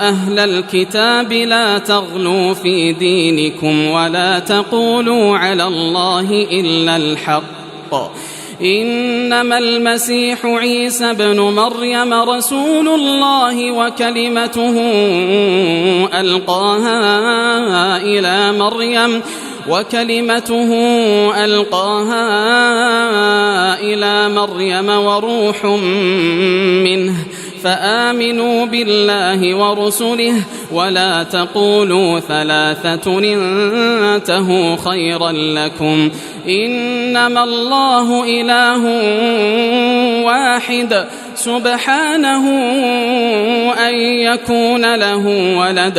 أهل الكتاب لا تغلوا في دينكم ولا تقولوا على الله إلا الحق إنما المسيح عيسى ابن مريم رسول الله وكلمته ألقاها إلى مريم وروح منه فآمنوا بالله ورسله ولا تقولوا ثلاثة انتهوا خيرا لكم إنما الله إله واحد سبحانه أن يكون له ولد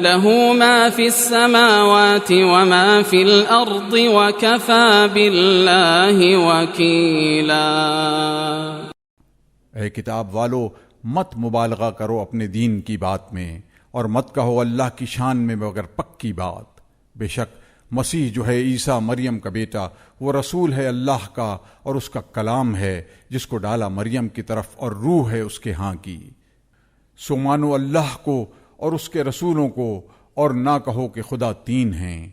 له ما في السماوات وما في الأرض وكفى بالله وكيلا۔ اے کتاب والو، مت مبالغہ کرو اپنے دین کی بات میں، اور مت کہو اللہ کی شان میں مگر پکی بات۔ بے شک مسیح جو ہے عیسیٰ مریم کا بیٹا، وہ رسول ہے اللہ کا اور اس کا کلام ہے جس کو ڈالا مریم کی طرف، اور روح ہے اس کے ہاں کی۔ سو مانو اللہ کو اور اس کے رسولوں کو، اور نہ کہو کہ خدا تین ہیں۔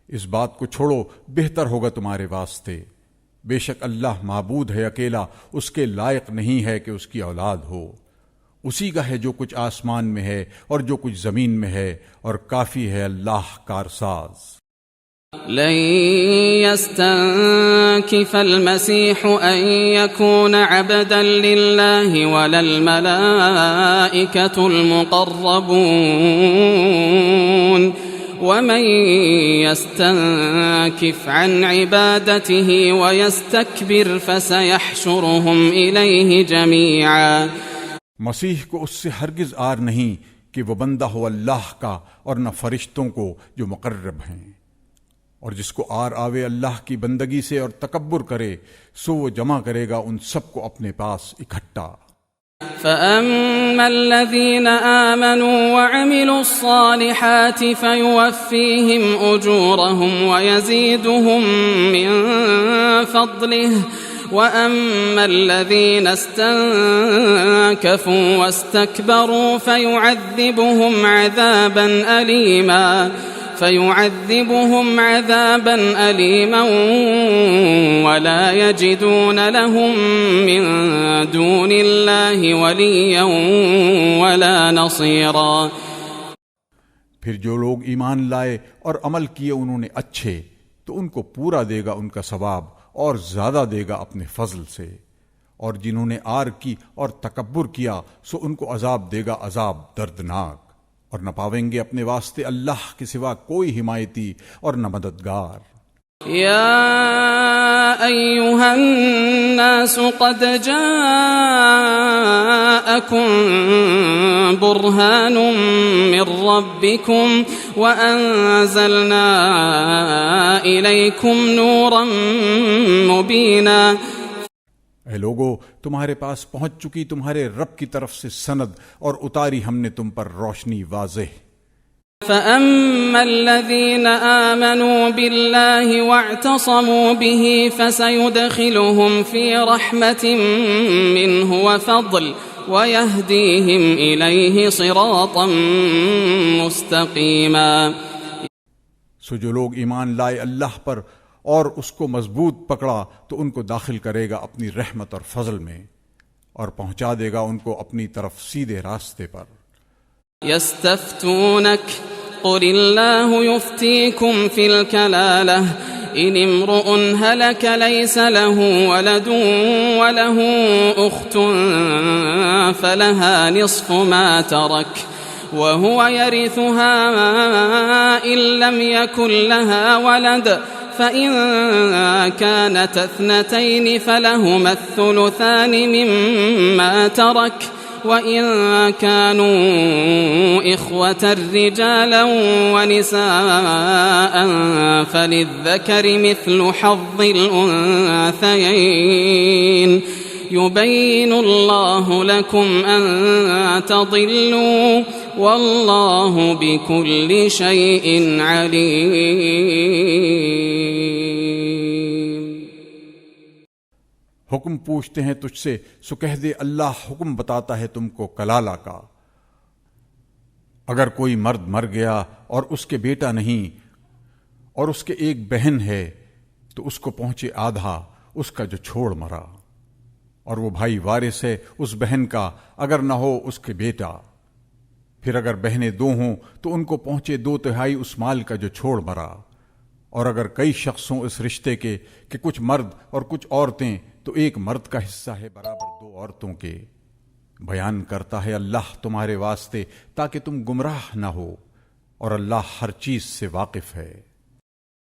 اس بات کو چھوڑو، بہتر ہوگا تمہارے واسطے۔ بے شک اللہ معبود ہے اکیلا، اس کے لائق نہیں ہے کہ اس کی اولاد ہو۔ اسی کا ہے جو کچھ آسمان میں ہے اور جو کچھ زمین میں ہے، اور کافی ہے اللہ کارساز۔ لن يستنكف المسيح أن يكون عبدا لله ولا الملائكة المقربون ومن يستنكف عن عبادته ويستكبر فسيحشرهم إليه جميعا۔ مسیح کو اس سے ہرگز آر نہیں کہ وہ بندہ ہو اللہ کا، اور نہ فرشتوں کو جو مقرب ہیں۔ اور جس کو آر آوے اللہ کی بندگی سے اور تکبر کرے، سو وہ جمع کرے گا ان سب کو اپنے پاس اکٹھا۔ فَأَمَّا الَّذِينَ آمَنُوا وَعَمِلُوا الصَّالِحَاتِ فَيُوَفِّيهِمْ أُجُورَهُمْ وَيَزِيدُهُمْ مِنْ فَضْلِهِ وَأَمَّا الَّذِينَ اسْتَنكَفُوا وَاسْتَكْبَرُوا فيعذبهم عذابا أليما ولا يجدون لهم من دون الله وليا ولا نصيرا۔ پھر جو لوگ ایمان لائے اور عمل کیے انہوں نے اچھے، تو ان کو پورا دے گا ان کا ثواب، اور زیادہ دے گا اپنے فضل سے۔ اور جنہوں نے آر کی اور تکبر کیا، سو ان کو عذاب دے گا عذاب دردناک، اور نہ پاویں گے اپنے واسطے اللہ کے سوا کوئی حمایتی اور نہ مددگار۔ یا ایھا الناس قد جاءکم برہان من ربکم وانزلنا الیکم نورا مبینا۔ اے لوگو، تمہارے پاس پہنچ چکی تمہارے رب کی طرف سے سند، اور اتاری ہم نے تم پر روشنی واضح۔ فَأَمَّا الَّذِينَ آمَنُوا بِاللَّهِ وَاعْتَصَمُوا بِهِ فَسَيُدْخِلُهُمْ فِي رَحْمَةٍ مِّنْهُ وَفَضْلٍ وَيَهْدِيهِمْ إِلَيْهِ صِرَاطًا مُسْتَقِيمًا۔ سو جو لوگ ایمان لائے اللہ پر اور اس کو مضبوط پکڑا، تو ان کو داخل کرے گا اپنی رحمت اور فضل میں، اور پہنچا دے گا ان کو اپنی طرف سیدھے راستے پر۔ يستفتونك قل الله يفتيكم في الكلالة إن امرؤ هلك ليس له ولد وله أخت فلها نصف ما ترك وهو يرثها إن لم يكن لها ولد فإن كانت اثنتين فلهما الثلثان مما ترك وإن كانوا إخوة رجالا ونساء فللذكر مثل حظ الأنثيين يبين الله لكم أن تضلوا والله بكل شيء عليم۔ حکم پوچھتے ہیں تجھ سے، سو کہہ دے اللہ حکم بتاتا ہے تم کو کلالہ کا، اگر کوئی مرد مر گیا اور اس کے بیٹا نہیں اور اس کے ایک بہن ہے تو اس کو پہنچے آدھا اس کا جو چھوڑ مرا، اور وہ بھائی وارث ہے اس بہن کا اگر نہ ہو اس کے بیٹا۔ پھر اگر بہنیں دو ہوں تو ان کو پہنچے 2/3 اس مال کا جو چھوڑ مرا، اور اگر کئی شخص ہوں اس رشتے کے کہ کچھ مرد اور کچھ عورتیں تو ایک مرد کا حصہ ہے برابر 2 عورتوں کے۔ بیان کرتا ہے اللہ تمہارے واسطے تاکہ تم گمراہ نہ ہو، اور اللہ ہر چیز سے واقف ہے۔